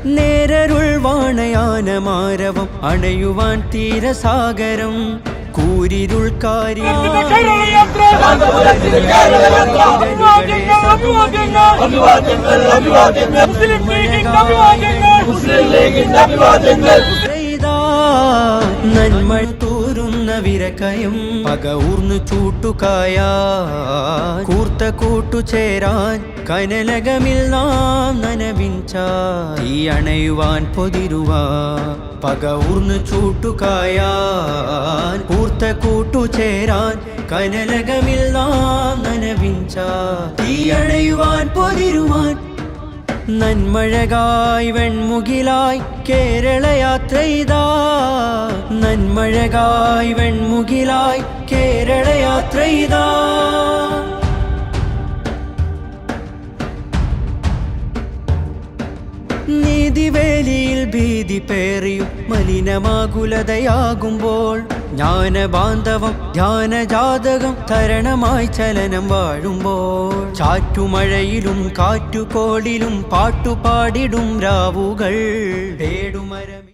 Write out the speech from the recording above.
നേരരുൾ വാണയാനമാരവം അണയുവാൻ തീരസാഗരം കൂരിരുൾ നന്മ തൂരുന്ന വിരക്കയും പക ഊർന്നു ചൂട്ടുകായ കൂർത്ത കൂട്ടുചേരാൻ കനലകമിൽ നാം നനവിഞ്ച ഈ അണയുവാൻ പൊതിരുവാ പക ഊർന്നു ചൂട്ടുകായാൻ കൂർത്ത കൂട്ടുചേരാൻ കനലകമിൽ നാം നനവിഞ്ച ഈ അണയുവാൻ പൊതിരുവാൻ നന്മഴകായി വെൺമുകിലായി കേരളയാത്രയിതാ നന്മഴകായി വെൺമുകിലായി കേരളയാത്രയിതാ നീതിവേലിയിൽ ഭീതി പേറിയും മലിനമാകുലതയാകുമ്പോൾ ജ്ഞാനബാന്ധവം ധ്യാനജാതകം തരണമായി ചലനം വാഴുമ്പോൾ ചാറ്റുമഴയിലും കാറ്റുകോളിലും പാട്ടുപാടിടും രാവുകൾ പേടുമരം